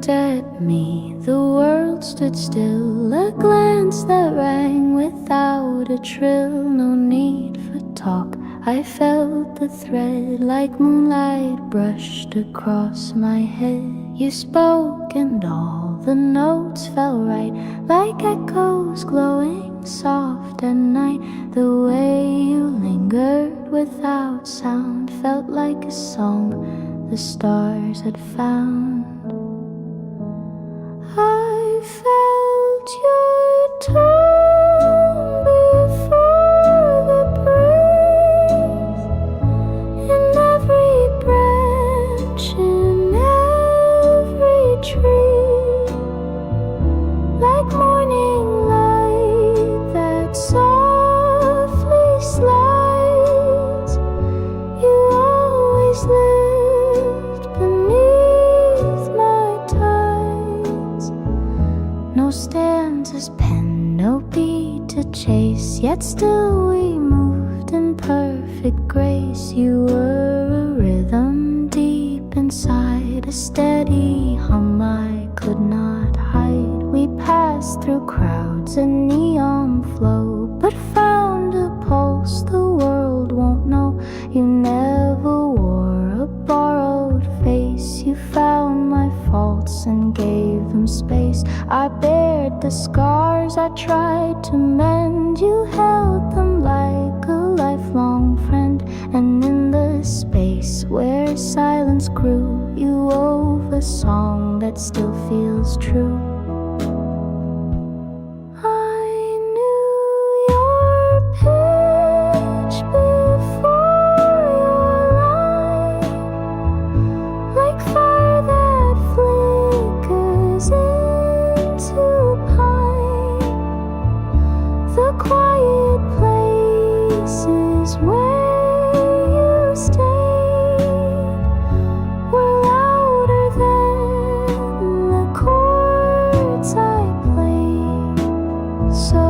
looked at me, the world stood still. A glance that rang without a trill. No need for talk, I felt the thread like moonlight brushed across my head. You spoke and all the notes fell right, like echoes glowing soft at night. The way you lingered without sound felt like a song the stars had found. I felt your tone before the breeze, in every branch, in every tree, like morning light that softly slides. You always lived beneath my tides. No stanzas penned, no beat to chase, yet still we moved in perfect grace. You were a rhythm deep inside, a steady hum I could not hide. We passed through crowds and neon flow, but found a pulse the world won't know. You never wore a borrowed face. You found my faults and gave them space. I bared the scars I tried to mend. You held them like a lifelong friend. And in the space where silence grew, you wove a song that still feels true. I knew your pitch before your line, like fire that flickers into pine. The quiet places where you stayed were louder than the chords I played. So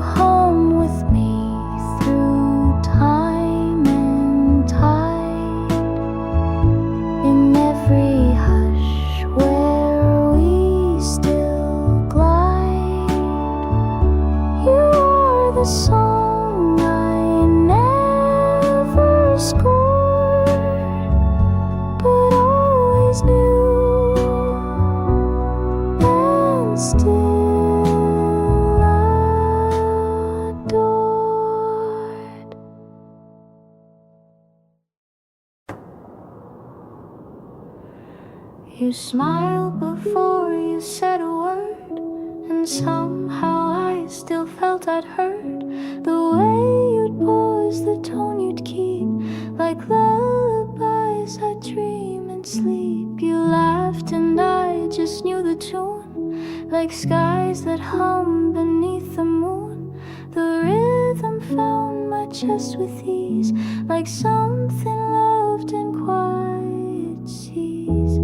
hum with me through time and tide, in every hush where we still glide. You are the song I never scored, but always knew and still adored. You smiled before you said a word, and somehow I still felt I'd heard the way you'd pause, the tone you'd keep, like lullabies I dream and sleep. You laughed and I just knew the tune, like skies that hum beneath the moon. The rhythm found my chest with ease, like something loved in quiet seas.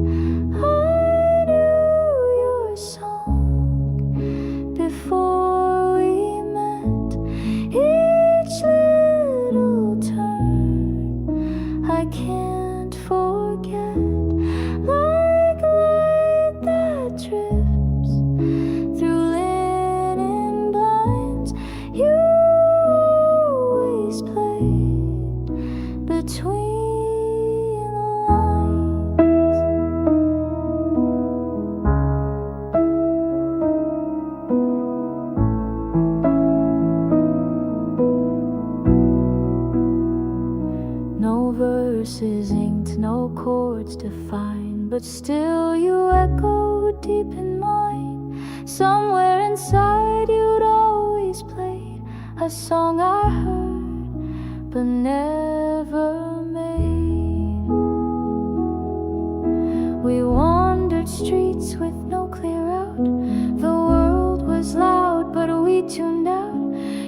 I knew your song before we met. Each little turn I can't forget, like light that drips through linen blinds. You always played between the lines. No verses inked, no chords defined, but still you echoed deep in mine. Somewhere inside you'd always played a song I heard but never made. We wandered streets with no clear route. The world was loud, but we tuned out.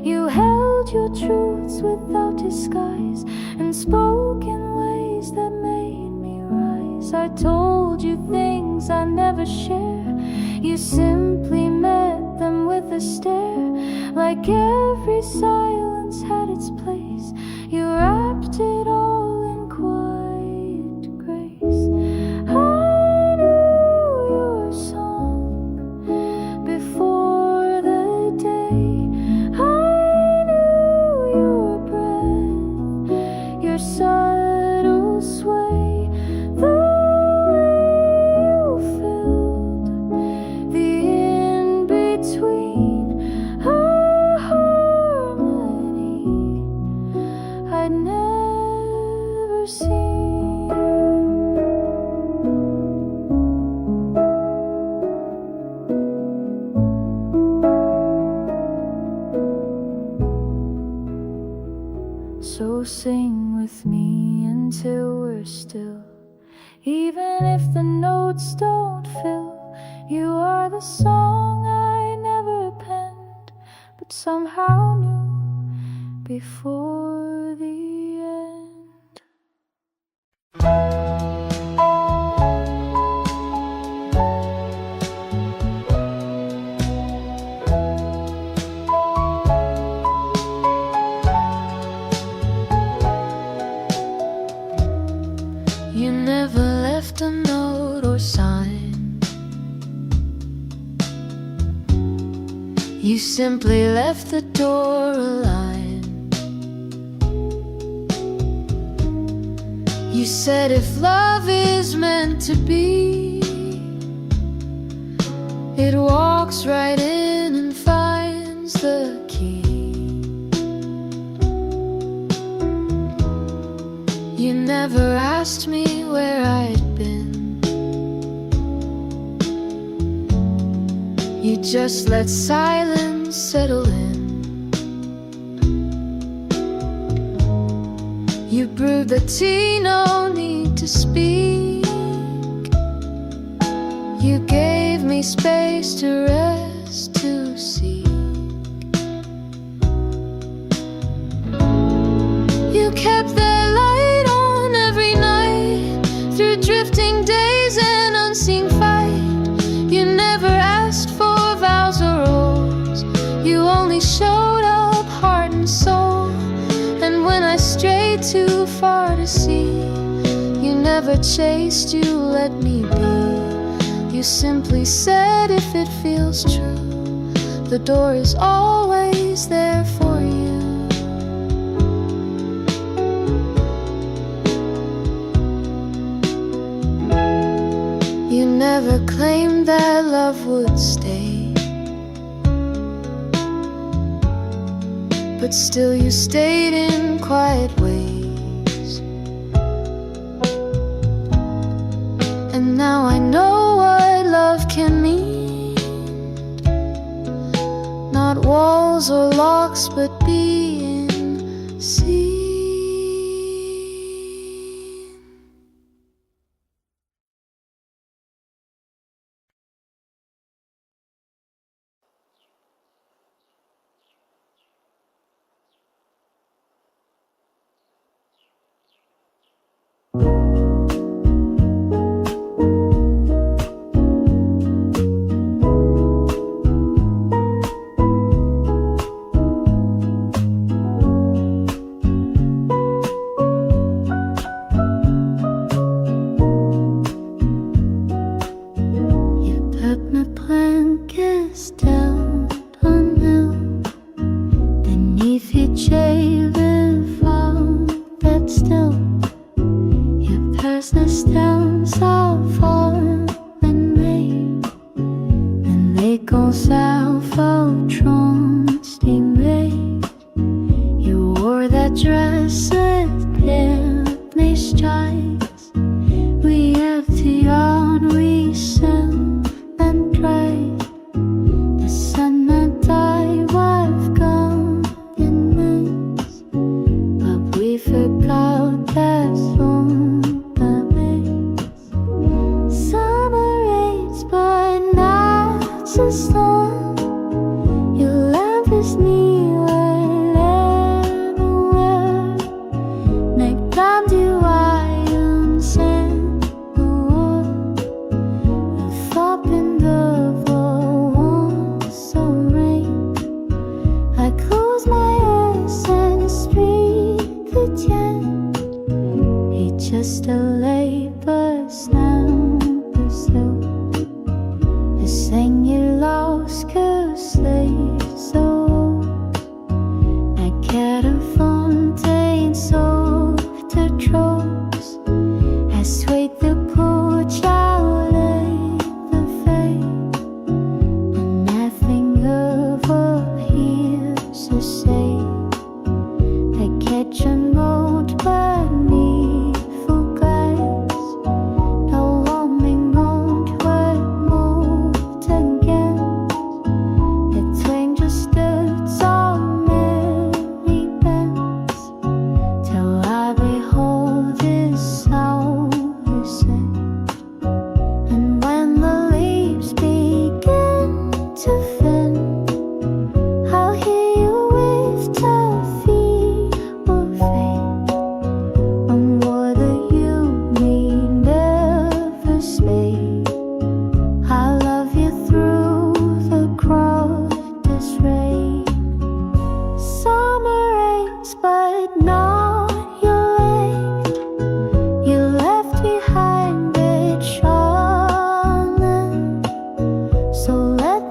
You held your truths without disguise and spoke in ways that made me rise. I told you things I never share. You simply met them with a stare, like every silence had its place. You wrapped it all in quiet grace. I knew your sing with me until we're still. Even if the notes don't fill, you are the song I never penned, but somehow knew before the end. You never left a note or sign. You simply left the door aline. You said if love is meant to be, it walks right in and finds the key. You never asked me where I'd been. You just let silence settle in. You brewed the tea, no need to speak. You gave me space to rest, to seek. You kept that light on every night, through drifting days and unseen fight. You never asked for vows or oaths. You only showed up heart and soul. And when I strayed too far to see, you never chased, you let me be. You simply said if it feels true, the door is always there for you. You never claimed that love would stay, but still you stayed in quiet ways. And now I know what love can mean. Not walls or locks, but being seen. It's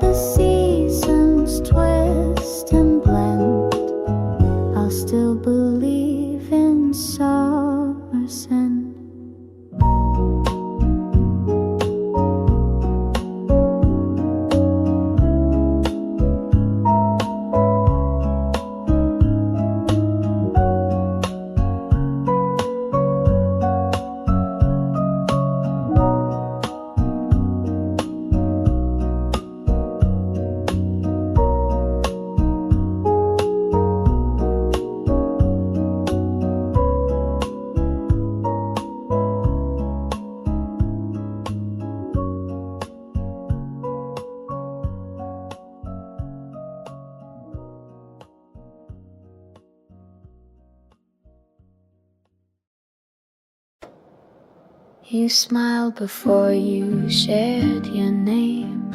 the seasons twist and blend, I'll still believe in summer's end. You smiled before you shared your name,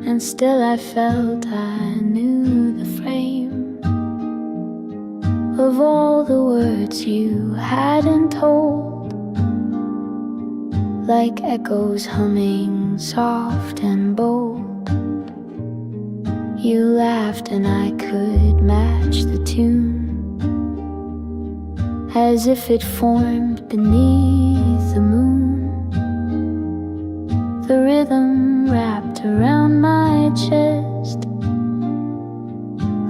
and still I felt I knew the frame of all the words you hadn't told, like echoes humming soft and bold. You laughed and I could match the tune, as if it formed beneath the moon. The rhythm wrapped around my chest,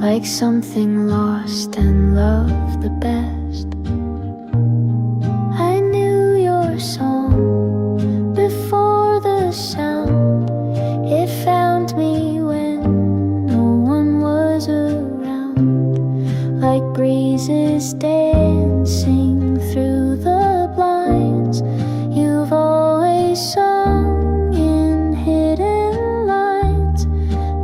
like something lost and loved the best. I knew your song before the sound. It found me when no one was around, like breezes dancing through the blinds. You've always sung in hidden lines,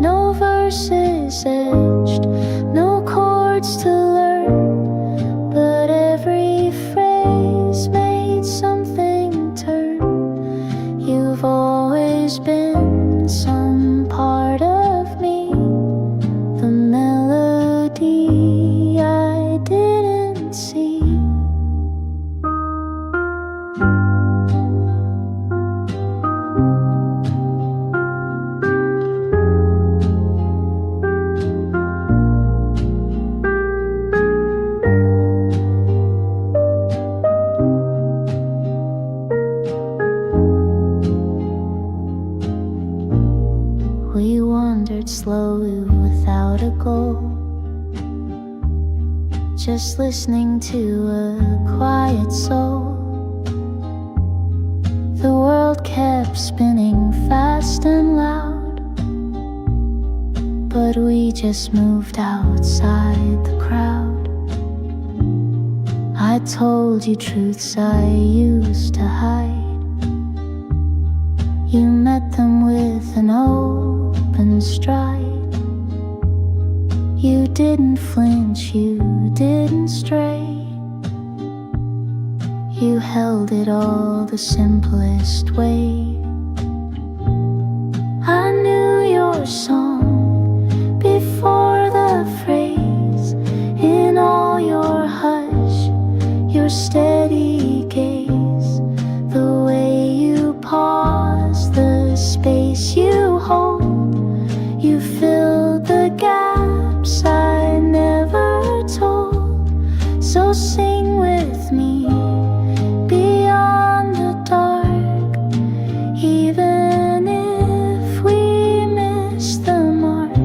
no verses etched, no chords to learn, but every phrase made something turn. You've always been some part of me, the melody I didn't see. We wandered slowly without a goal, just listening to a quiet soul. The world kept spinning fast and loud, but we just moved outside the crowd. I told you truths I used to hide. You met them with an open stride. You didn't flinch, you didn't stray. You held it all the simplest way. I knew your song before the phrase. In all your hush, your steady gaze, the way you pause, the space you hold. You filled the gaps I never told. So sing with me beyond the dark, even if we miss the mark.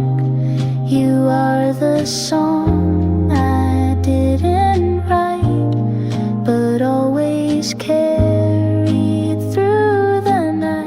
You are the song I didn't write, but always carried through the night.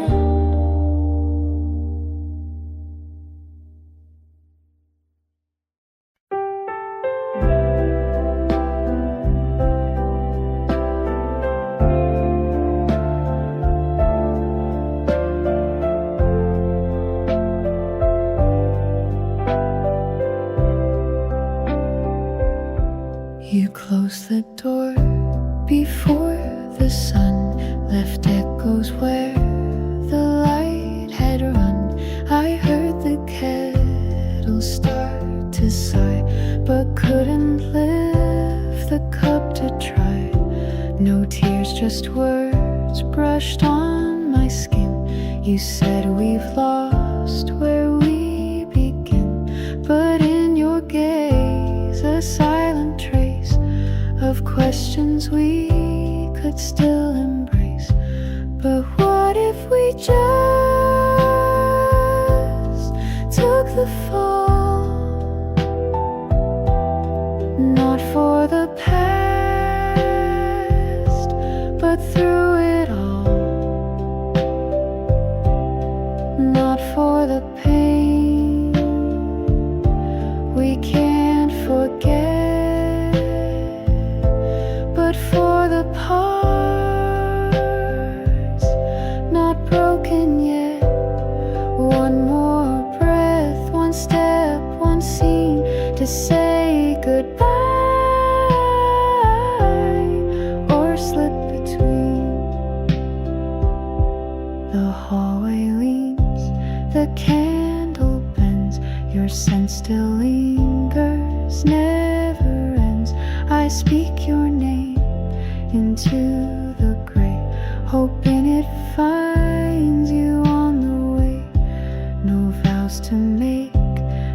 You closed the door before the sun left echoes where the light had run. I heard the kettle start to sigh, but couldn't lift the cup to try. No tears, just words brushed on my skin. You said we've lost lost where we begin, but in your gaze a silent trace of questions we could still embrace. But what if we just took the fall? Not for the past, but through it all. Not for the pain we can't forget, but for the parts not broken yet. One more breath, one step, one scene to say goodbye, or slip between. The hallway leans, the candle bends, your scent still lingers, never ends. I speak your name into the gray, hoping it finds you on the way. No vows to make,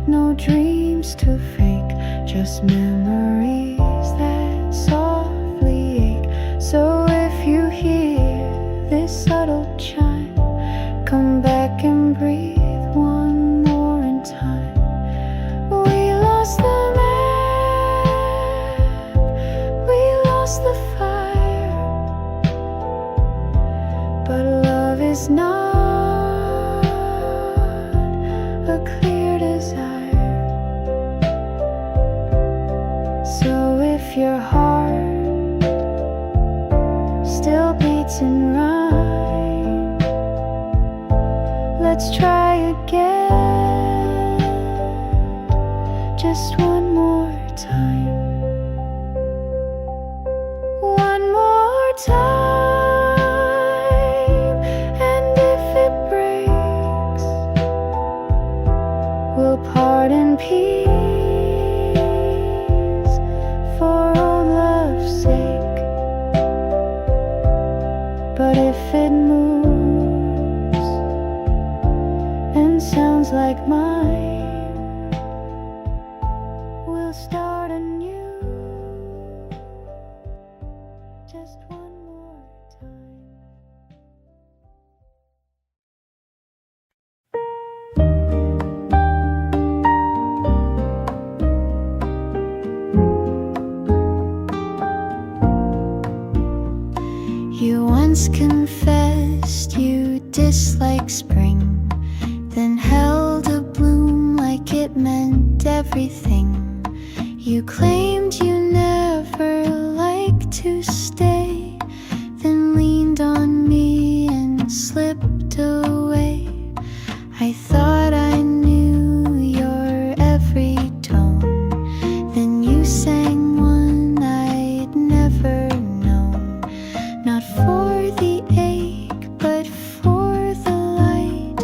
no dreams to fake, just memories that softly ache. So if you hear this subtle chime, come back and breathe one more in time. We lost the map, we lost the fire, but love is not a clear desire. So if your heart still beats in rhyme, let's try again, just one more time. One more time, and if it breaks, we'll part in peace for old love's sake. But if it moves and sounds like mine, we'll start anew, just one more time. You once confessed you dislike spring, then held a bloom like it meant everything. You claimed you never liked to stay, then leaned on me and slipped away. I thought I knew your every tone, then you sang one I'd never known. Not for the ache, but for the light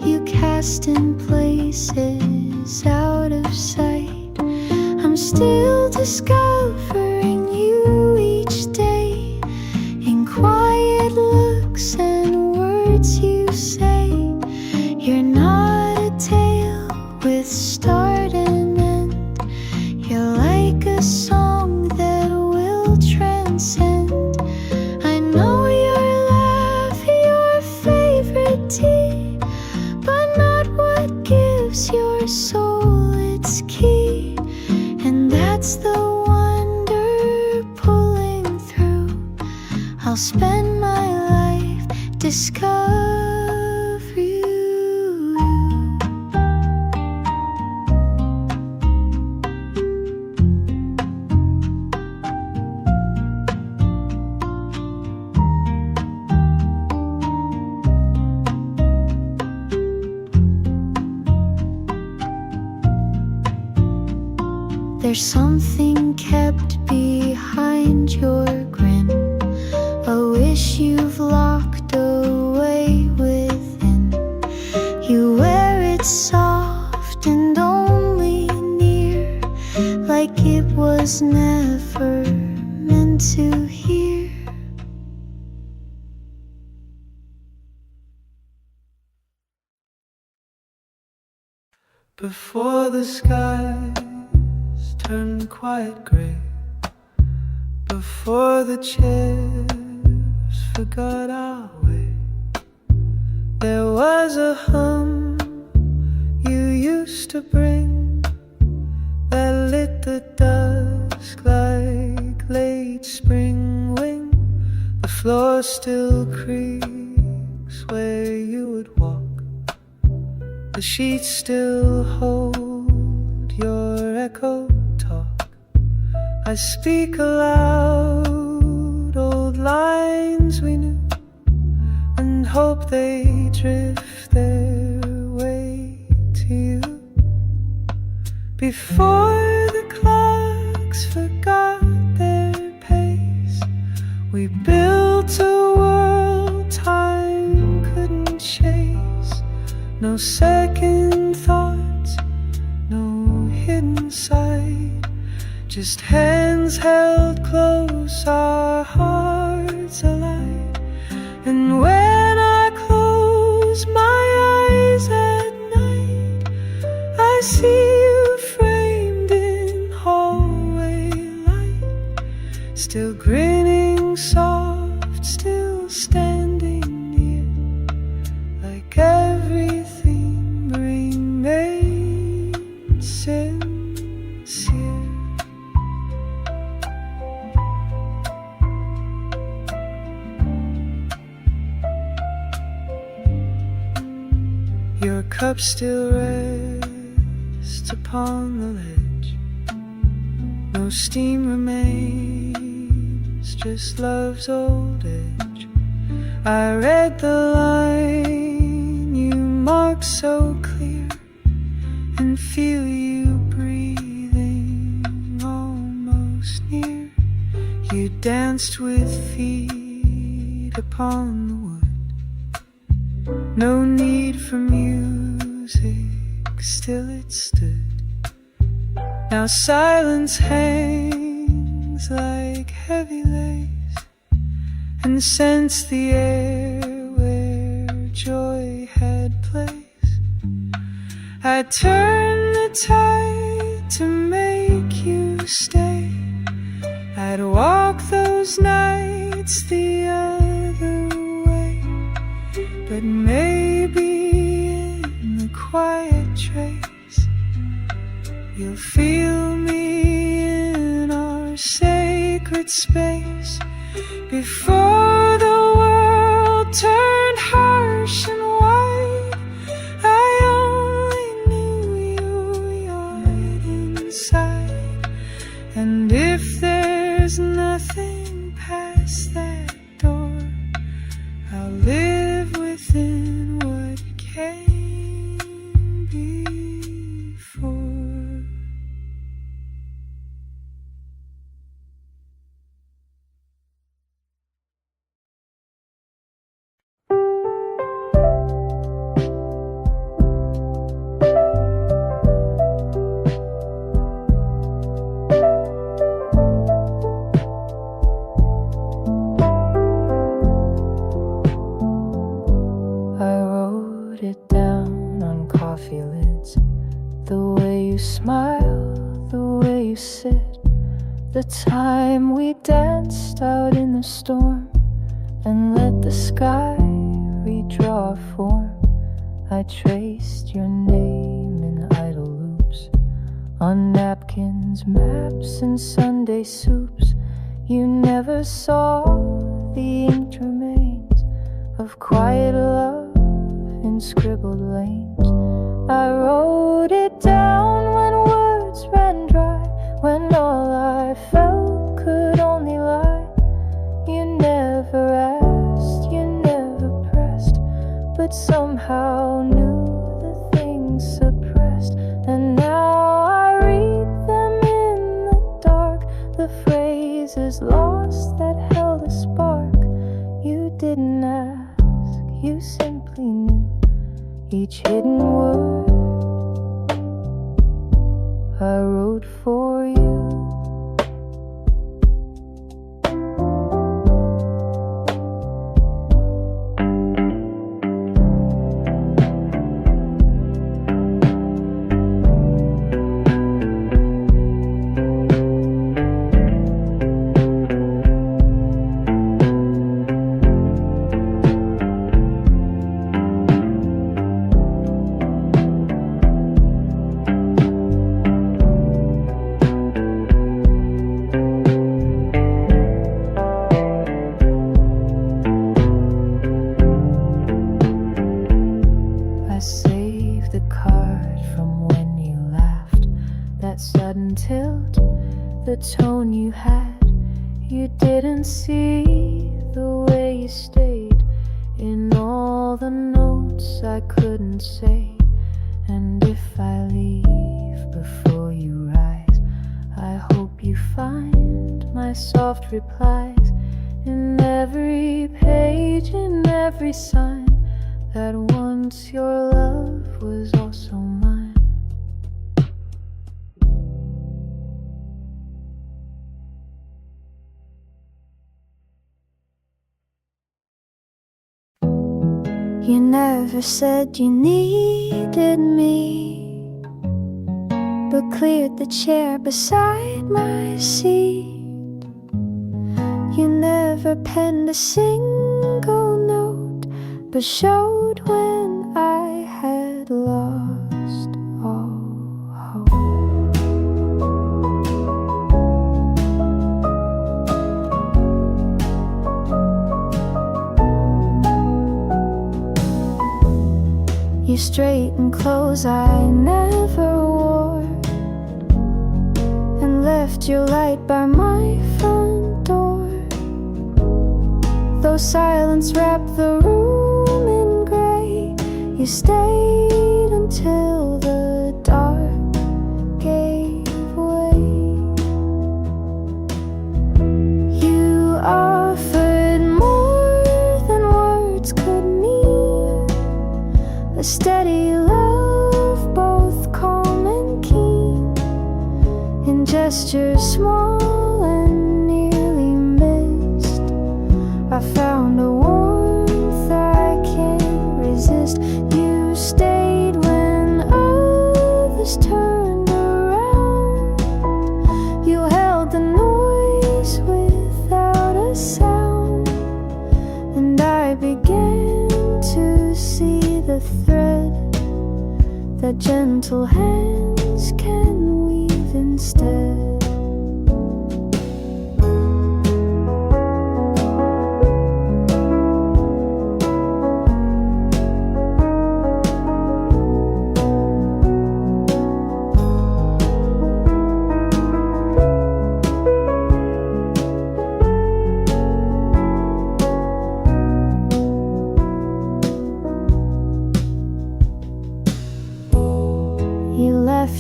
you cast in places out of sight. I'm still discovering you each day, in quiet looks and words you say. You're not a tale with start and end, you're like a song that will transcend. I know your laugh, your favorite tea, but not what gives your soul its key. And that's the wonder pulling through. I'll spend my life discovering you. There's something kept behind your grin, a wish you've locked away within. You wear it soft and only near, like it was never meant to hear. Before the skies turned quiet gray, before the chairs forgot our way, there was a hum you used to bring that lit the dusk like late spring wing. The floor still creaks where you would walk, the sheets still hold your echo talk. I speak aloud old lines we knew and hope they drift their way to you. Before the clocks forgot their pace, we built a world time couldn't chase. No second thoughts, no hidden sight, just hands held close, our hearts alight. And when I close my eyes at night, I see you framed in hallway light, still grinning soft, still standing near, like everything remains sincere. Your cup still rests upon the ledge, no steam remains, just love's old edge. I read the line you marked so clear and feel you breathing almost near. You danced with feet upon the wood, no need for music, still it stood. Now silence hangs like heavy lace, and scents the air where joy had place. I turn the tide to make you stay, I'd walk those nights the other way, but maybe in the quiet trace you'll feel me in our sacred space. Before the world turned harsh and white, I only knew you yard inside. And if there's nothing past that door, I'll live within what came before. The time we danced out in the storm and let the sky redraw our form. I traced your name in idle loops on napkins, maps, and Sunday soups. You never saw the inked remains of quiet love in scribbled lanes. I wrote it down when words ran dry, when all I felt could only lie. You never asked, you never pressed, but somehow knew the things suppressed. And now I read them in the dark, the phrases lost that held a spark. You didn't ask, you simply knew each hidden word I wrote for you. the card from when you laughed. That sudden tilt, the tone you had. You didn't see the way you stayed in all the notes I couldn't say. And if I leave before you rise, I hope you find my soft replies in every page, in every sign, that once your love was also mine. You never said you needed me, but cleared the chair beside my seat. You never penned a single note, but showed when I had lost all hope. You straightened clothes I never wore, and left your light by my front door. Though silence wrapped the room in gray, you stayed until the dark gave way. You offered more than words could mean, a steady love, both calm and keen, in gestures small and nearly missed. I found a warmth I can't resist. You stayed when others turned around. You held the noise without a sound, and I began to see the thread that gentle hands can weave instead.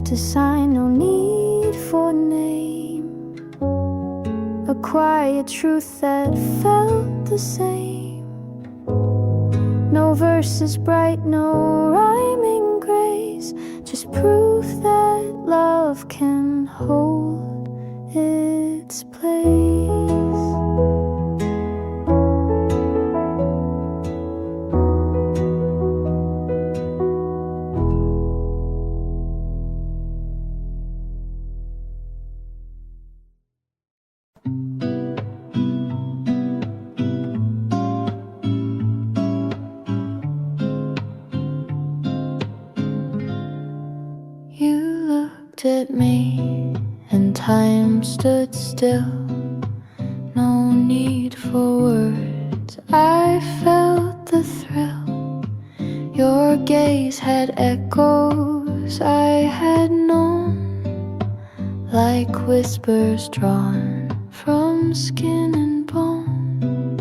To sign, no need for name, a quiet truth that felt the same. No verses bright, no rhyming grace, just proof that love can hold its place. At me and time stood still. No need for words, I felt the thrill. Your gaze had echoes I had known, like whispers drawn from skin and bone.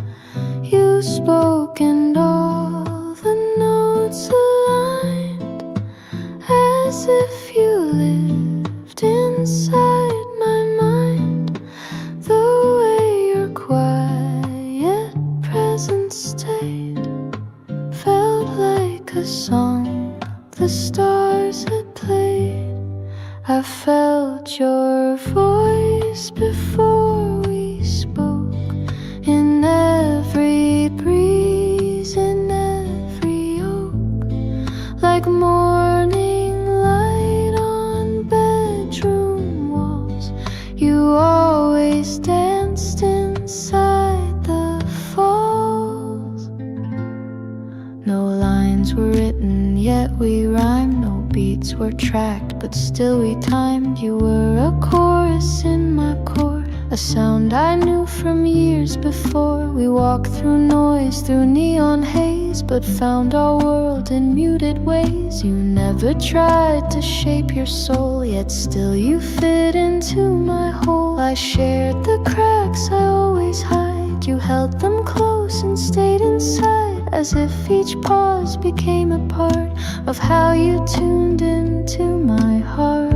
You spoke and all the notes aligned, as if you lived inside my mind. The way your quiet presence stayed felt like a song the stars had played. I felt your voice before we spoke, in every breeze, in every oak, like morning light on bedroom walls. You always danced inside the falls. No lines were written, yet we rhymed. No beats were tracked, but still we timed. You were a chorus in my core, a sound I knew from years before. We walked through noise, through neon haze, but found our world in muted ways. You never never tried to shape your soul, yet still you fit into my hole. I shared the cracks I always hide. You held them close and stayed inside, as if each pause became a part of how you tuned into my heart.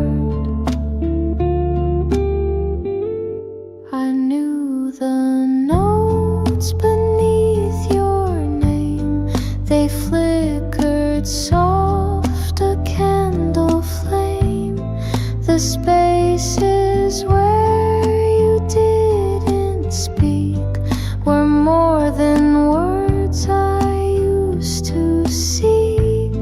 I knew the notes beneath your name. They flickered soft, a candle flame. The spaces where you didn't speak were more than words I used to seek.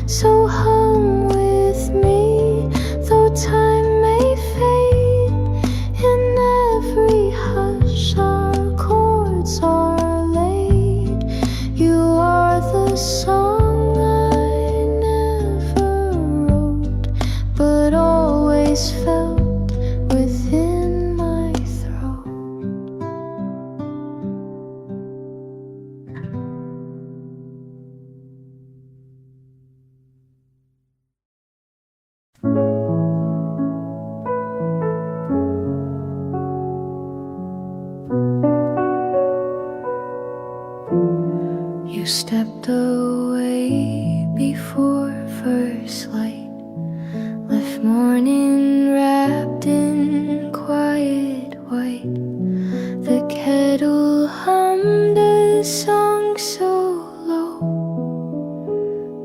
So hum with me, though time may fade. In every hush our chords are laid. You are the song I never wrote, but always felt within my throat. You stepped away before first light, left morning wrapped in quiet white. The kettle hummed a song so low,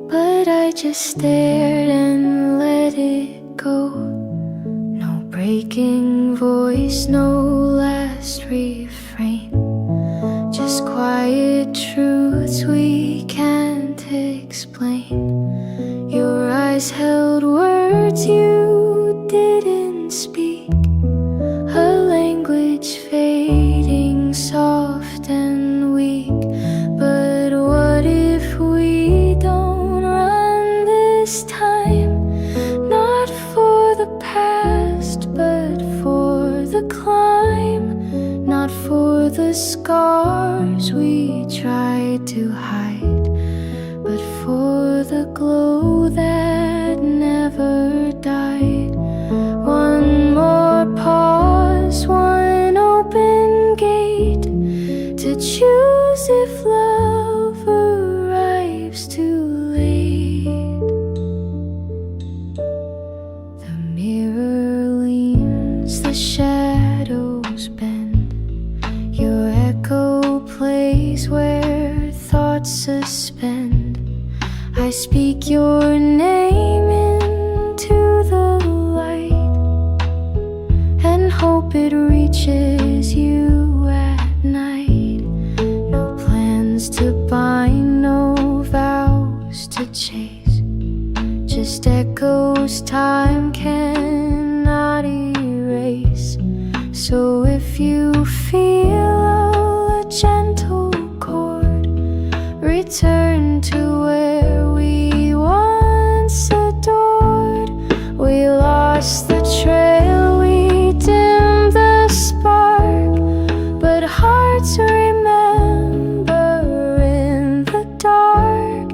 but I just stared and let it go. No breaking voice, no last refrain, just quiet truths we can't explain. Your eyes held words you didn't speak, a language fading soft and weak. But what if we don't run this time? Not for the past, but for the climb. Not for the scars we tried to hide, but for the glow that never died. One more pause, one open gate, to choose if love arrives too late. The mirror leans, the shadows bend. Your echo plays where thoughts suspend. I speak your name into the light and hope it reaches you at night. No plans to bind, no vows to chase, just echoes time cannot erase. So if you feel a gentle chord, return to where we once adored. We lost the trail, we dimmed the spark, but hearts remember in the dark.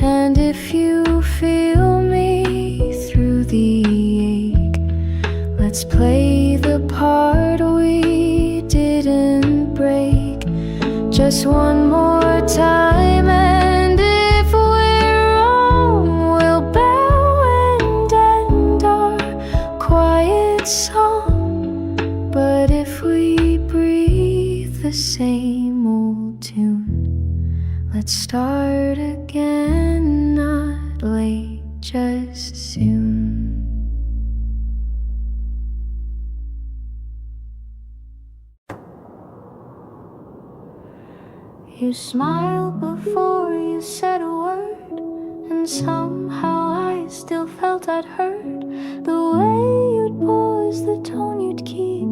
And if you feel me through the ache, let's play the part we didn't break. Just one more time, and if we're wrong, we'll bow and end our quiet song. But if we breathe the same old tune, let's start again, not late, just soon. You smiled before you said a word, and somehow I still felt I'd heard the way you'd pause, the tone you'd keep,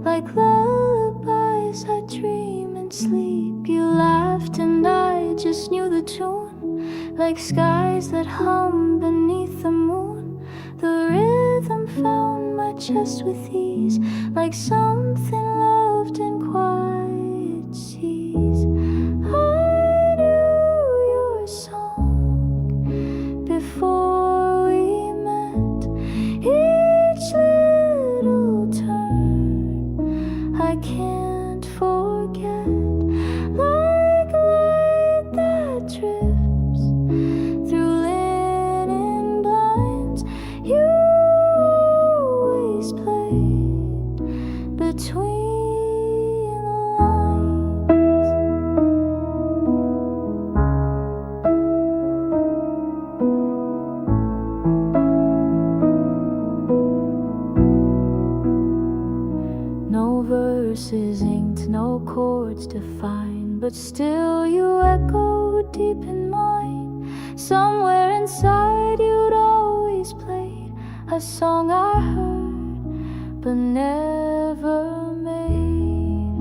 like lullabies I'd dream and sleep. You laughed and I just knew the tune, like skies that hum beneath the moon. The rhythm found my chest with ease, like something loved in quiet seas. I knew your song before we chords to find, but still you echo deep in mine. Somewhere inside you'd always played a song I heard but never made.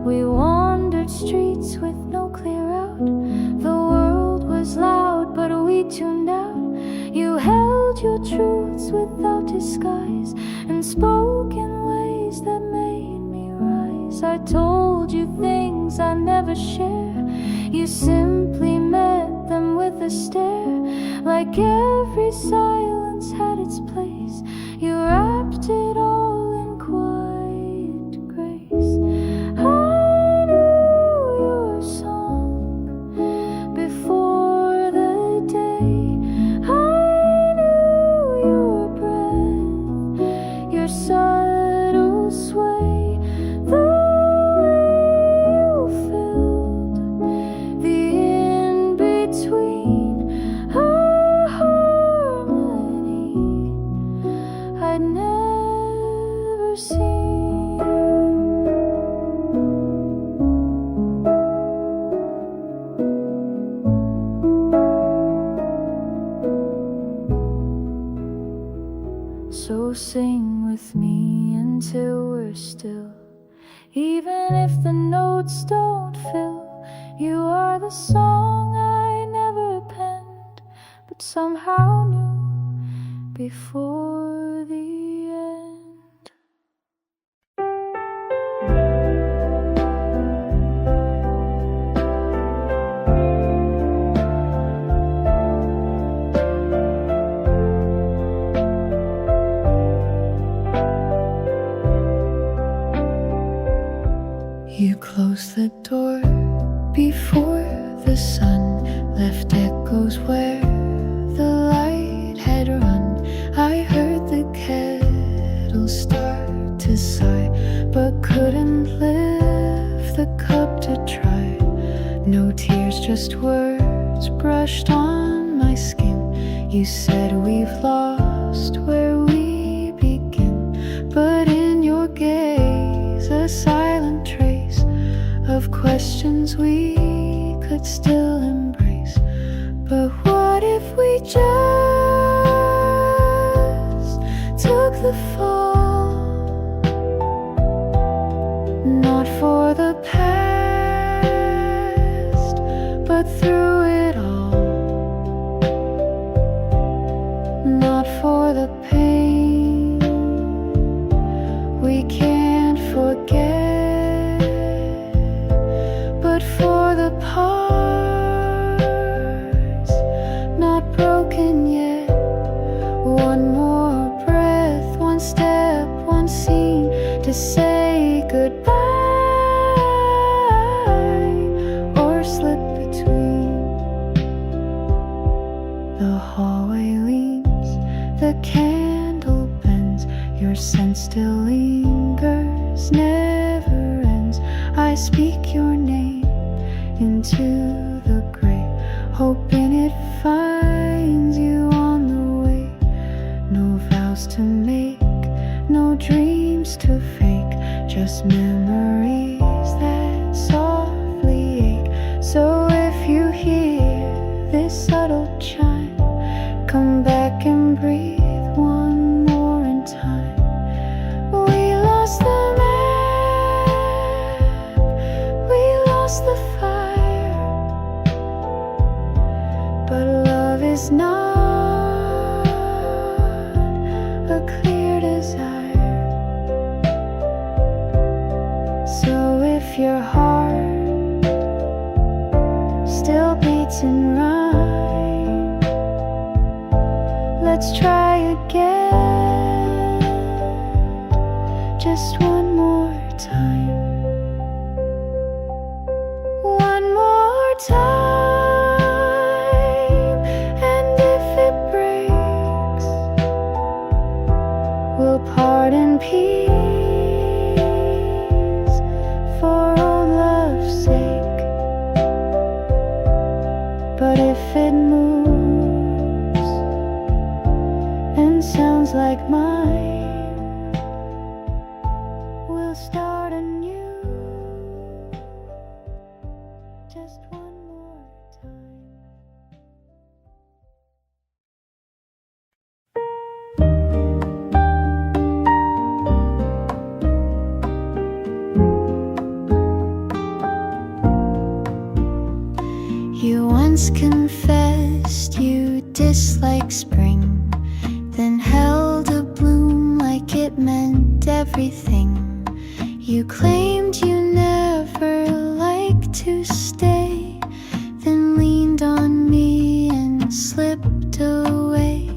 We wandered streets with no clear route. The world was loud but we tuned out. You held your truths without disguise and spoke in ways that made me rise. I told you things I never share. You simply met them with a stare. Like every silence had its place, you wrapped it all in quiet grace. I knew your song before the day. I knew your breath, your subtle sway, the way you filled the in-between, a harmony I'd never seen. So sing with me until we're still, even if the notes don't fill. You are the song I never penned, but somehow knew before the end. You closed the door before the sun left echoes where the light had run. I heard the kettle start to sigh, but couldn't lift the cup to try. No tears, just words brushed on my skin. You said we've lost where we begin, but in your gaze a silent trace of questions we could still embrace. But what if we just took the fall? Not for the past, but through it all. Not for the pain we can't forget, but for the parts not broken yet. One more breath, one step, one scene to say goodbye, or slip between. The hallway leans, the candle bends, your scent still lingers, never ends. I speak your name into the gray, hoping it finds you on the way. No vows to make, no dreams to fake, just memories that softly ache. So if you hear this subtle chime, come back and breathe one more in time. We lost the map, we lost the fire, but love is not a clear desire. So if your heart still beats in rhyme, let's try again, just one more time. One more time, and if it breaks, we'll part in peace for old love's sake. But if it moves and sounds like mine, we'll start a you dislike spring, then held a bloom like it meant everything. You claimed you never liked to stay, then leaned on me and slipped away.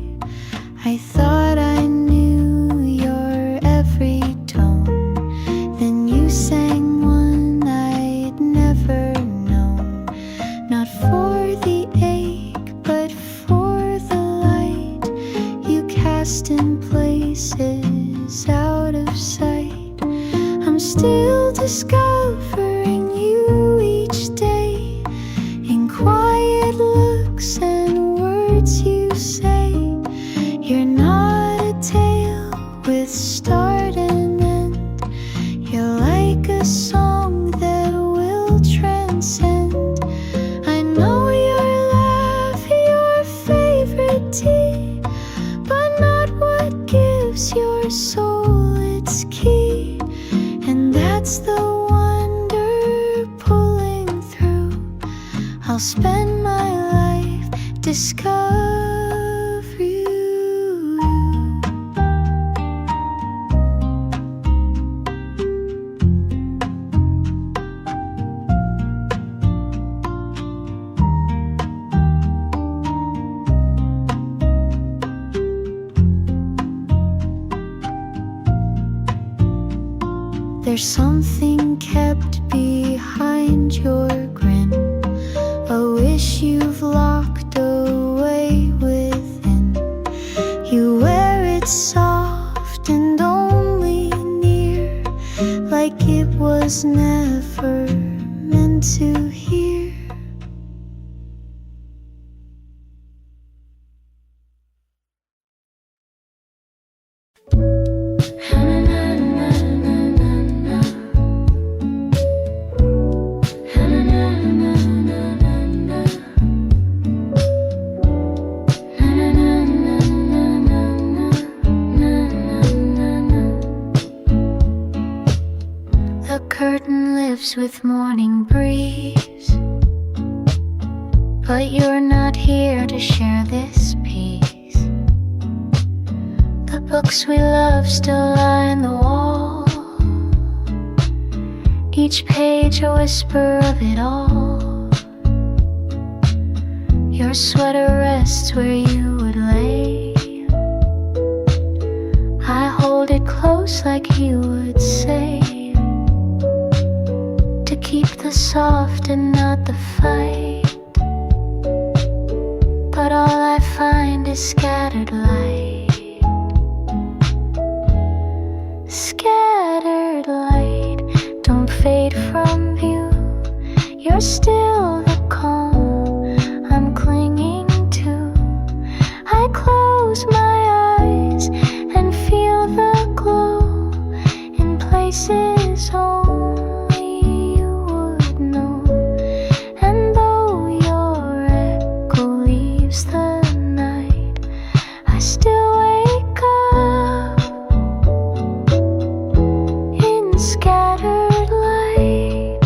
I thought I knew your every tone, then you sang one I'd never known. Not for the ache, but for the light you cast in places out of sight. I'm still discovering you each day, in quiet looks and words you say. You're not a tale with start and end. You're like a song that will transcend. I know your laugh, your favorite tea, but not what gives your soul its key. And that's the wonder pulling through. I'll spend my life discovering you. There's something kept behind your grin, a wish you've locked away within. You wear it soft and only near, like it was never meant to hear. The curtain lifts with morning breeze, but you're not here to share this peace. The books we love still line the wall, each page a whisper of it all. Your sweater rests where you would lay. I hold it close like you would say, to keep the soft and not the fight. But all I find is scattered light. Scattered light, don't fade from view. You're still the calm I'm clinging to. I close my eyes and feel the glow in places only you would know. And though your echo leaves the night, I still wake up in scattered light.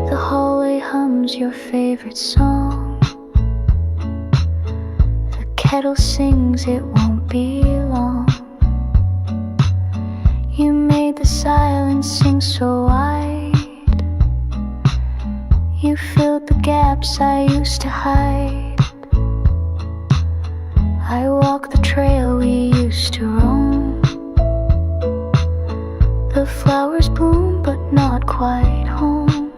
The hallway hums your favorite song. The kettle sings, it won't be long. You made the silence sing so wide. You filled the gaps I used to hide. I walk the trail we used to roam. The flowers bloom but not quite home.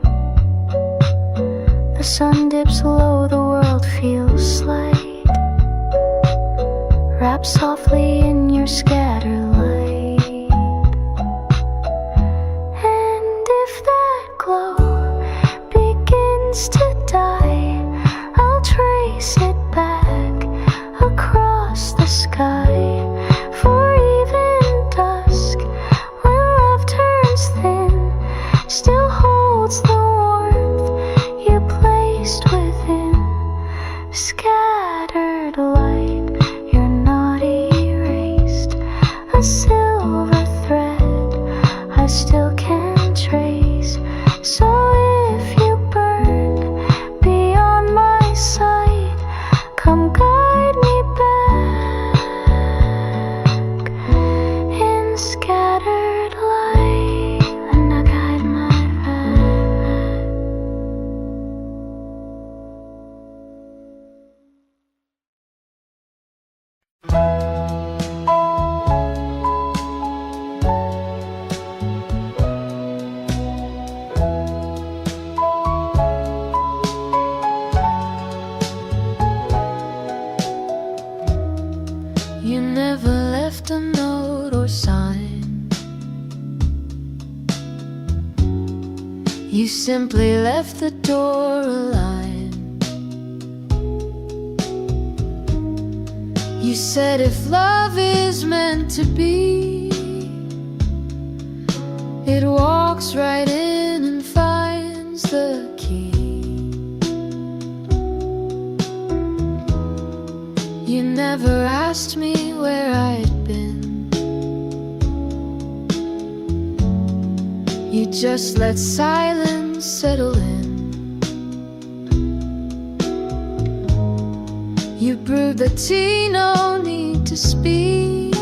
The sun dips low, the world feels slight. Wrap softly in your scattered light. And if that glow begins to die, I'll trace it back across the sky. For even dusk, when love turns thin, still holds the warmth you placed within. Scattered light, you're not erased. A silver thread I still can trace. So if you burn beyond my sight, left a note or sign. You simply left the door aline. You said if love is meant to be, it walks right in and finds the key. You never asked me where I'd been. You just let silence settle in. You brewed the tea, no need to speak.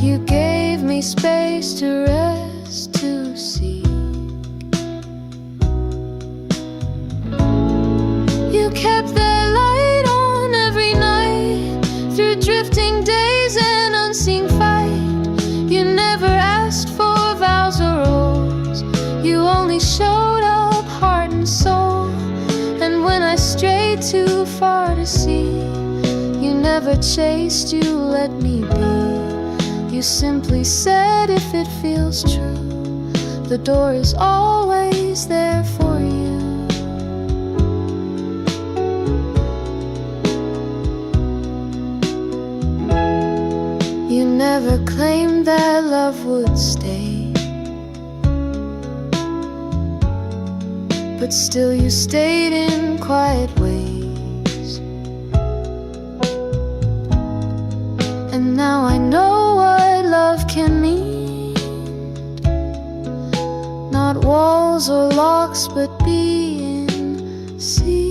You gave me space to rest, to seek. You kept that light on every night, through drifting days and unseen fight. You never asked for vows or oaths. You only showed up heart and soul. And when I strayed too far to see, you never chased, you let me be. You simply said if it feels true, the door is always there for you. You never claimed that love would stay, but still you stayed in quiet ways. And now I know what love can mean. Not walls or locks, but being seen.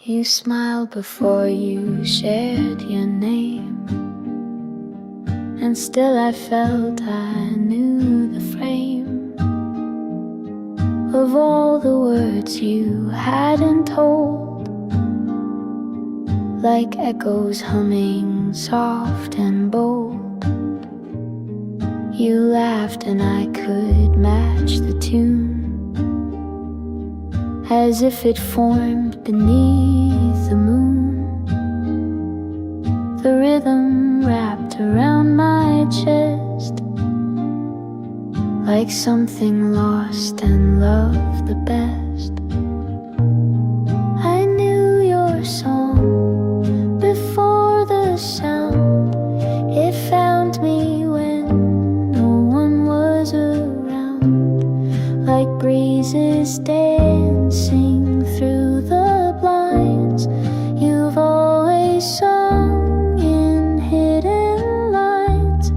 You smiled before you shared your name, and still I felt I knew the frame of all the words you hadn't told, like echoes humming soft and bold. You laughed and I could match the tune, as if it formed beneath the moon. The rhythm wrapped around my chest, like something lost and loved the best. I knew your song before the sound. It found me when no one was around, like breezes dancing through the blinds. You've always sung in hidden lines,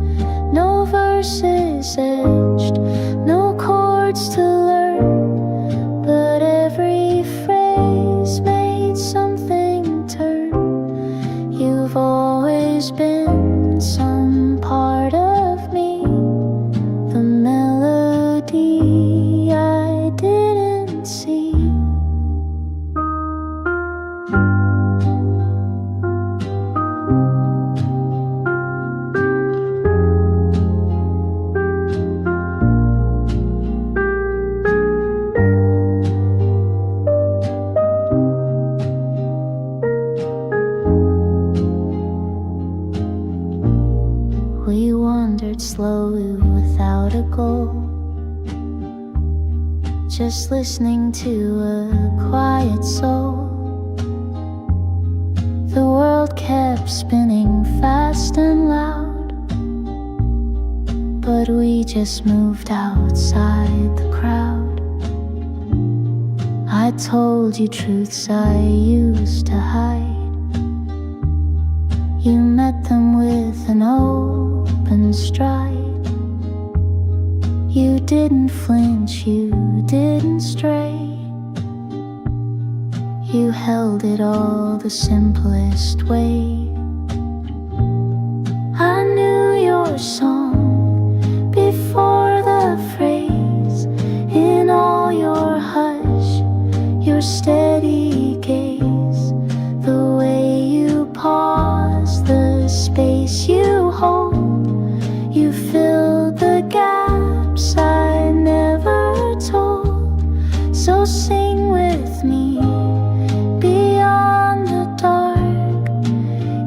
no verses etched, no chords to learn, but every phrase made something turn. You've always been some part of me, the melody I didn't see. We wandered slowly without a goal, just listening to a quiet soul. The world kept spinning fast and loud, but we just moved outside the crowd. I told you truths I used to hide. You met them with an open stride. You didn't flinch, you didn't stray. You held it all the simplest way. I knew your song before the phrase. In all your hush, your steady gaze, the way you pause, the space you hold. You filled the gaps I never told. So sing with me beyond the dark,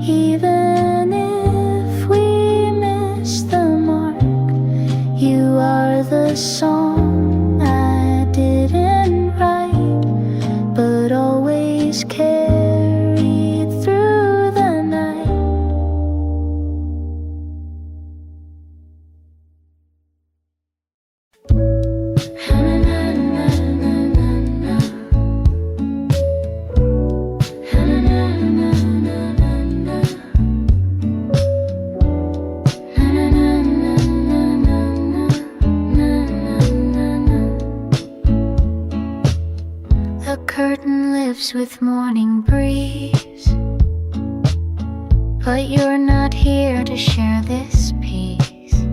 even if we miss the mark. You are the song I didn't write, but always carried through the night. The curtain lifts with morning breeze, but you're not here to share this peace.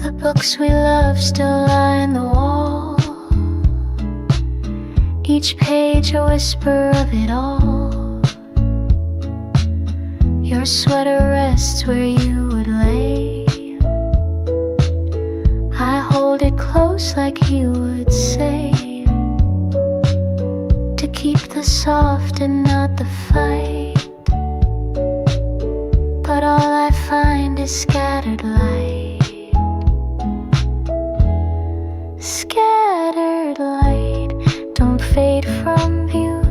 The books we love still line the wall, each page a whisper of it all. Your sweater rests where you would lay. I hold it close like you would say, to keep the soft and not the fight. But all I find is scattered light. Scattered light, don't fade from view.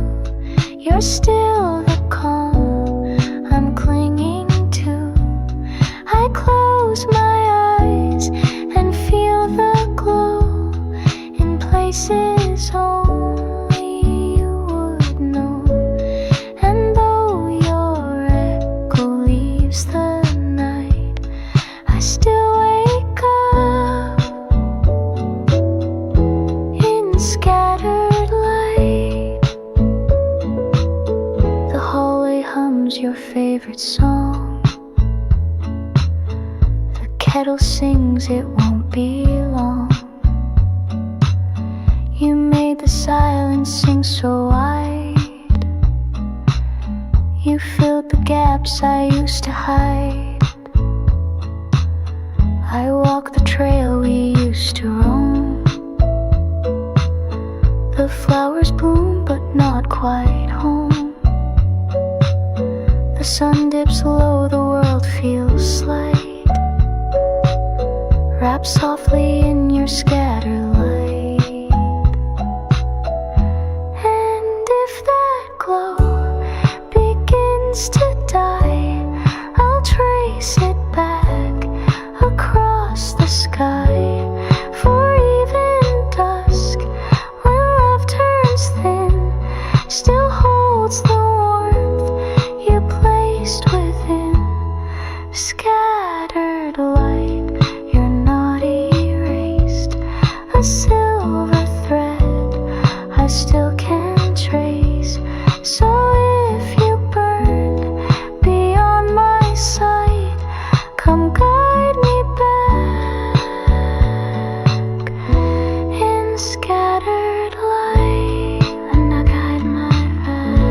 You're still the calm I'm clinging to. I close my eyes and feel the glow in places only you would know. And though your echo leaves the night, I still wake up in scattered light. favorite song. The kettle sings, it won't be long. You made the silence sing so wide. You filled the gaps I used to hide. I walk the trail we used to roam. The flowers bloom but not quite home. The sun dips low, the world feels slight. Wrap softly in your scatter light. And if that glow begins to die, I'll trace it back across the sky. For even dusk, when love turns thin, still holds the warmth you placed within. Scattered light, you're not erased. A silver thread I still can trace. So if you burn beyond my sight, come guide me back in scattered light, and I guide my path.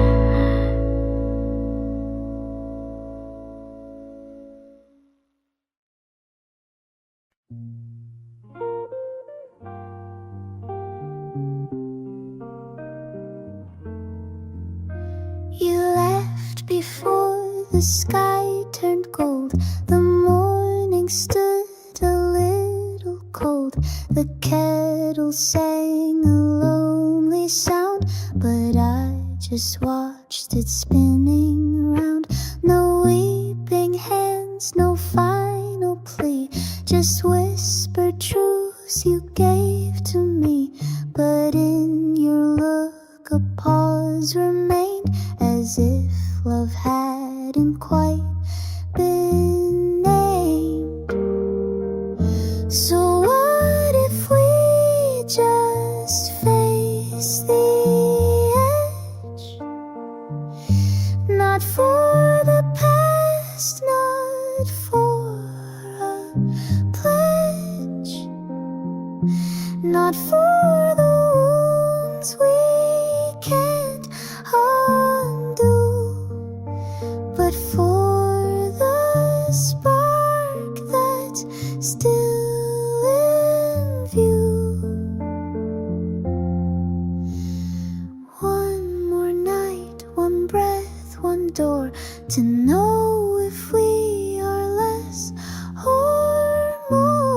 You left before the sky turned gold. The morning stood a little cold. The kettle sang a lonely sound, but I just watched it spinning round. No weeping hands, no final plea, just whispered truths you gave to me. But in your look a pause remained, as if love hadn't quite been named. So what if we just face the edge? Not for the past, not for a pledge, not for the wounds we can't undo, but for the spark that's still in view. One more night, one breath, one door, to know if we are less or more.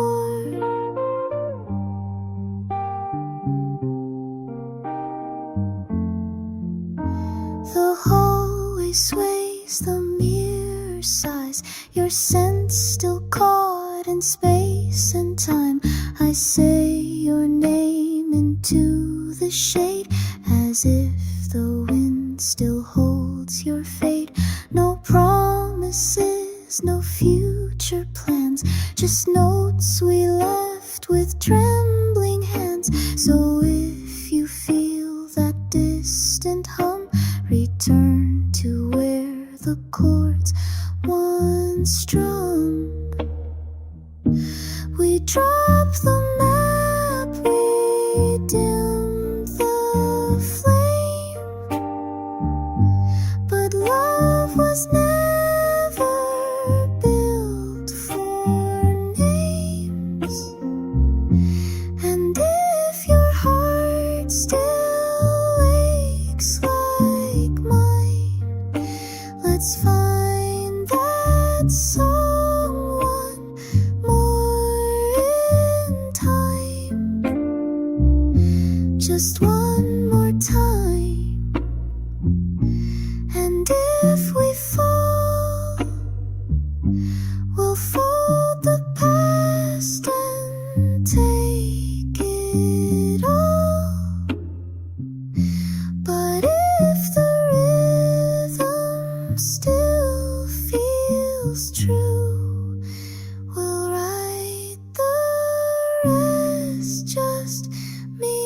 The hallway sways, the mirror sighs, your scent still caught in space and time. I say your name into the shade, as if the wind still holds your fate. No promises, no future plans, just notes we left with trembling hands. So if you feel that distant hum, return to where the chords once strummed. We drop the map, we dim the flame, but love was never built for names. And if your heart still aches like mine, let's find that someone more in time. Just one more time. And if we fall, we'll fold the past and take it all. But if the rhythm still feels true, we'll write the rest, just me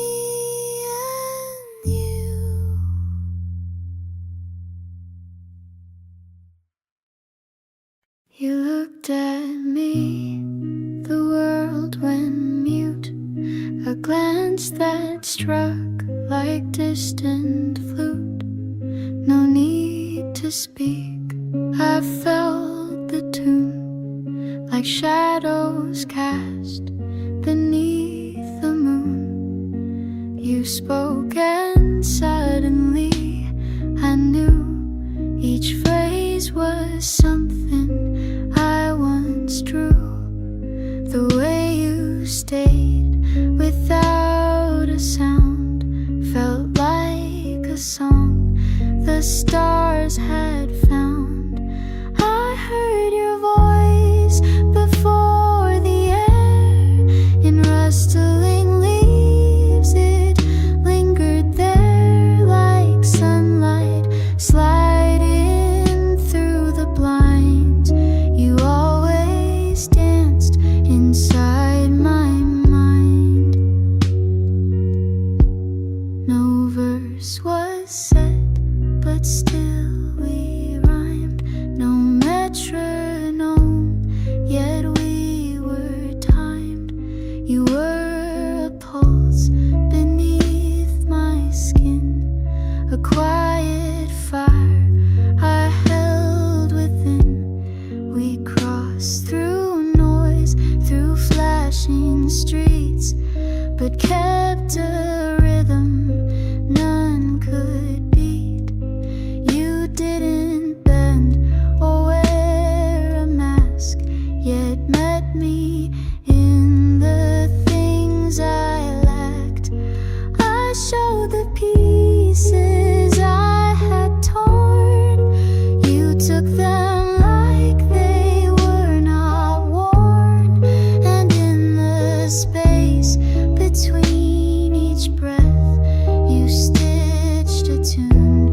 heart struck like distant flute. No need to speak, I felt the tune, like shadows cast beneath the moon. You spoke and suddenly I knew each phrase was something I once drew. The way you stayed without a sound felt like a song the stars had found. I heard your voice before the air in rustling leaves. It lingered there like sunlight sliding through the blinds. You always danced inside my mind. No verse was said, but still we rhymed. No metronome, yet we were timed. You were a pulse beneath my skin, a quiet fire I held within. We crossed through noise, through flashing streets, but kept a rhythm none could beat. You didn't bend or wear a mask, yet met me in the things I lacked. I showed the pieces I had torn. You took them like they were not worn, and in the space between each breath you stitched a tune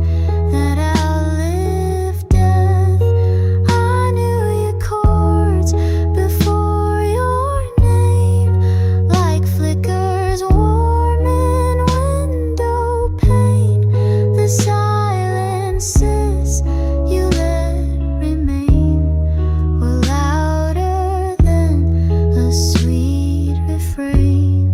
that outlived death. I knew your chords before your name, like flickers warm in window pane. The silences you let remain were louder than a sweet refrain.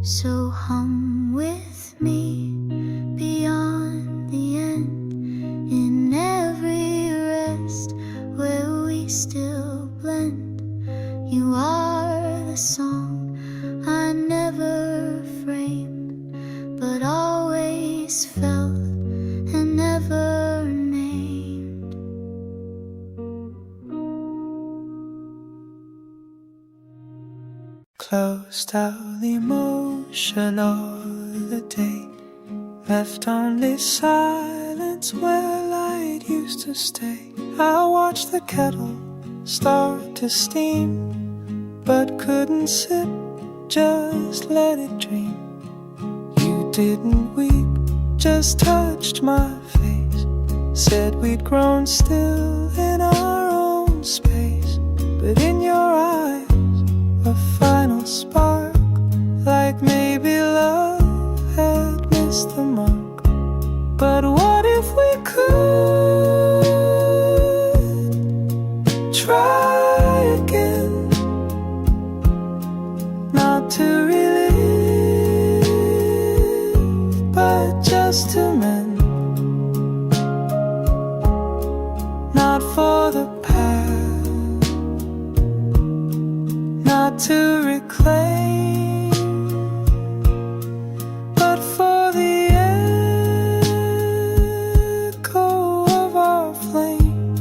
So hum with me beyond the end, in every rest where we still blend. You are the song I never framed, but always felt and never named. Closed out emotion all the day, left only silence where light used to stay. I watched the kettle start to steam, but couldn't sip, just let it dream. You didn't weep, just touched my face, said we'd grown still in our own space. But in your eyes, a final spark, like maybe love had missed the mark. But what if we could try again, not to relive, but just to mend, not for the past, not to reclaim, but for the echo of our flame.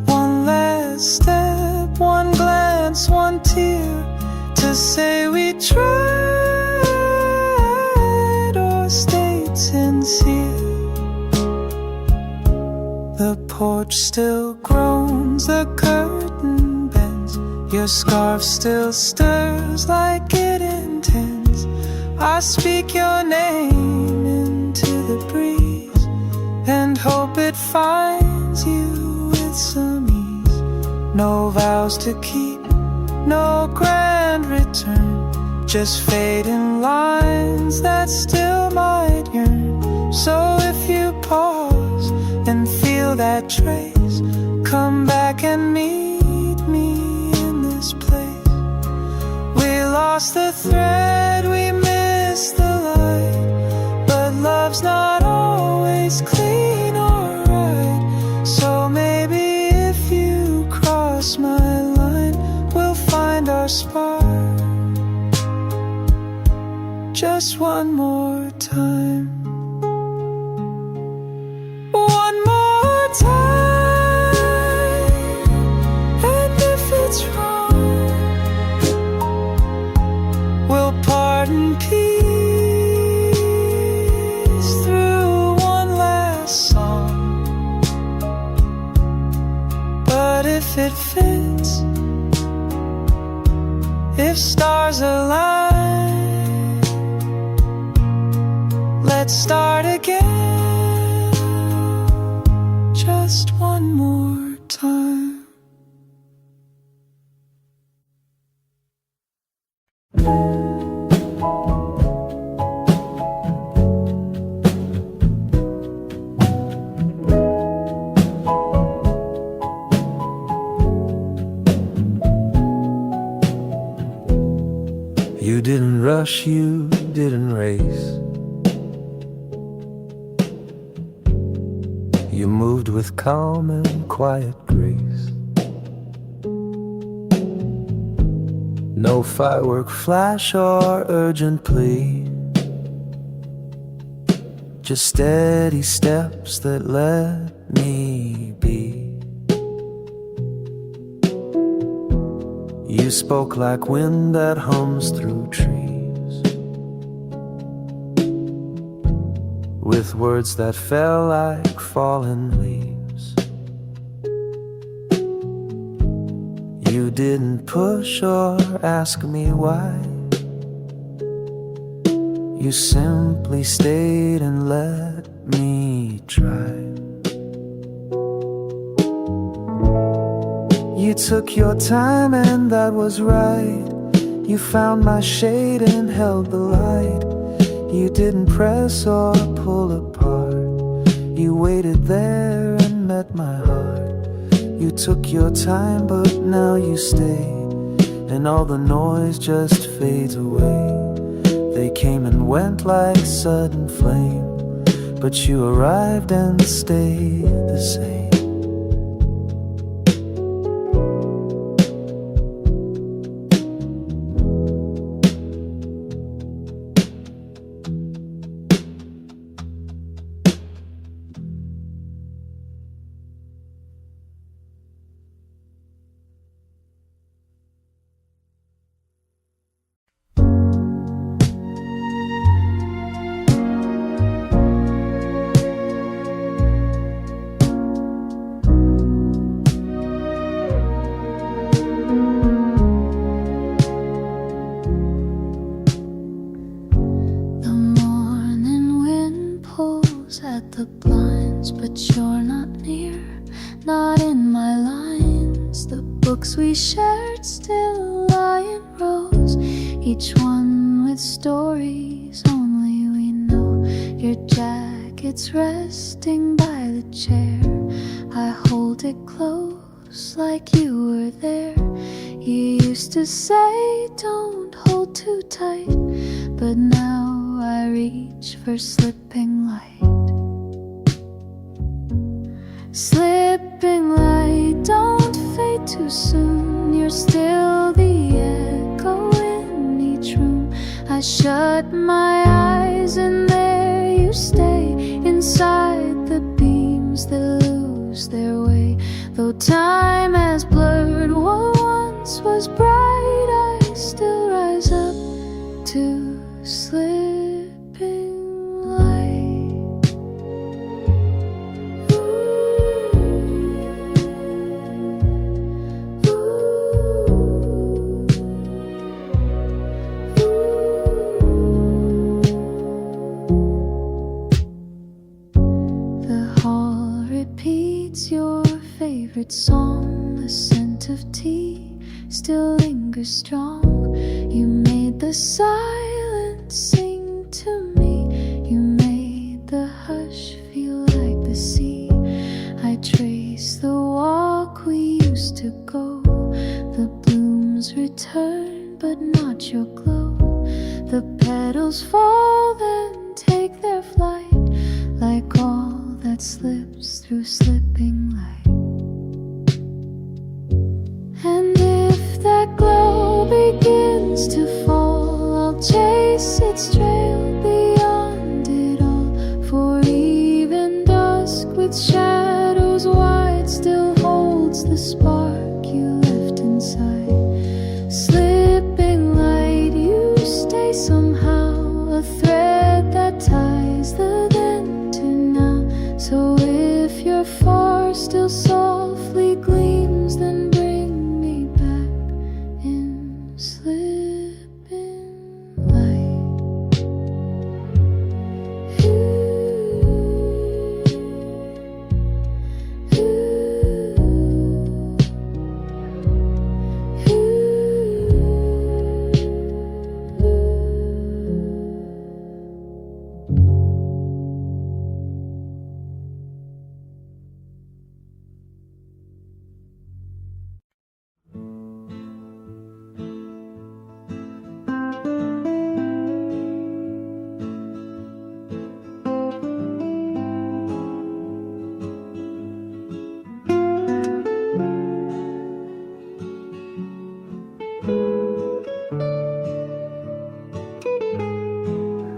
One last step, one glance, one tear, to say we tried or stayed sincere. The porch still groans, the curtain bends, your scarf still stirs like it intends. I speak your name into the breeze and hope it finds you with some ease. No vows to keep, no grand return, just fading lines that still might yearn. So if you pause and feel that trace, come back and meet me in this place. We'll lost the thread, we missed the light. But love's not always clean or right. So maybe if you cross my line, we'll find our spark just one more time. One more time. And if it's wrong, we'll part in peace through one last song. But if it fits, if stars align, let's start again just one more time. You didn't rush, you didn't race. You moved with calm and quiet grace. No firework flash or urgent plea, just steady steps that let me be. You spoke like wind that hums through trees, with words that fell like fallen leaves. You didn't push or ask me why. You simply stayed and let me try. You took your time and that was right. You found my shade and held the light. You didn't press or pull apart. You waited there and met my heart. You took your time but now you stayed, and all the noise just fades away. They came and went like sudden flame, but you arrived and stayed the same. At the blinds, but you're not near, not in my lines. The books we shared still lie in rows, each one with stories only we know. Your jacket's resting by the chair, I hold it close like you were there. You used to say don't hold too tight, but now I reach for slipping light. Slipping light, don't fade too soon. You're still the echo in each room. I shut my eyes and there you stay, inside the beams that lose their way. Though time has blurred what once was bright, I still rise up to slipping light. Your favorite song, the scent of tea still lingers strong. You made the silence sing to me. You made the hush feel like the sea. I trace the walk we used to go. The blooms return, but not your glow. petals fall then take their flight, like all that slips through slipping light. And if that glow begins to fall, I'll chase its trail beyond it all. For even dusk with shadows wide still holds the spark you left inside. Slipping light, you stay somehow, a thread that ties the then to now. So if your force still softly gleams, then bring me back in slipping light.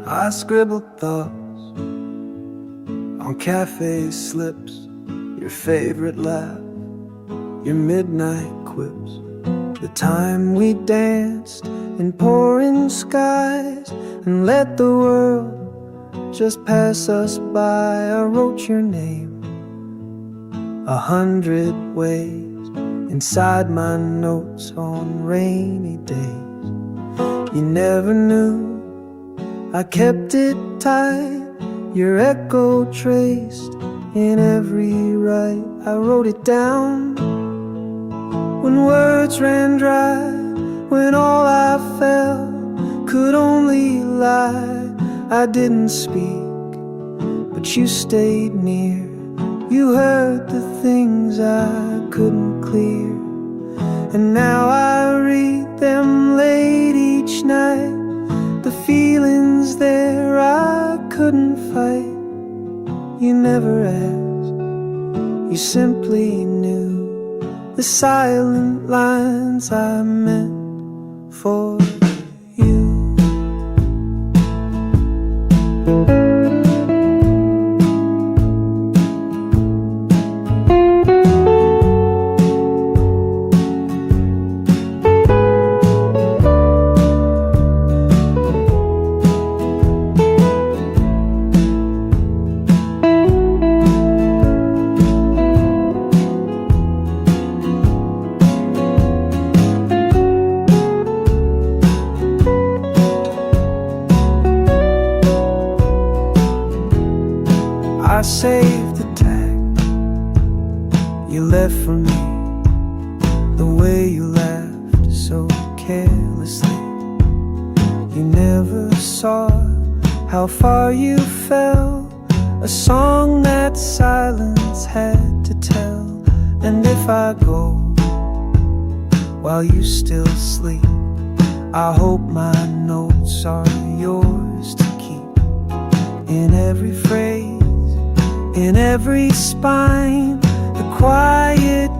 I scribbled thoughts on cafe slips, your favorite laugh, your midnight quips, the time we danced in pouring skies and let the world just pass us by. I wrote your name 100 ways inside my notes on rainy days. You never knew I kept it tight, your echo traced in every write. I wrote it down when words ran dry, when all I felt could only lie. I didn't speak, but you stayed near. You heard the things I couldn't clear, and now I read them late each night. The feelings there I couldn't fight. You never asked, you simply knew the silent lines I meant for you. I saved the tag you left for me, the way you laughed so carelessly. You never saw how far you fell, a song that silence had to tell. And if I go while you still sleep, I hope my notes are yours to keep. In every phrase, in every spine, the quiet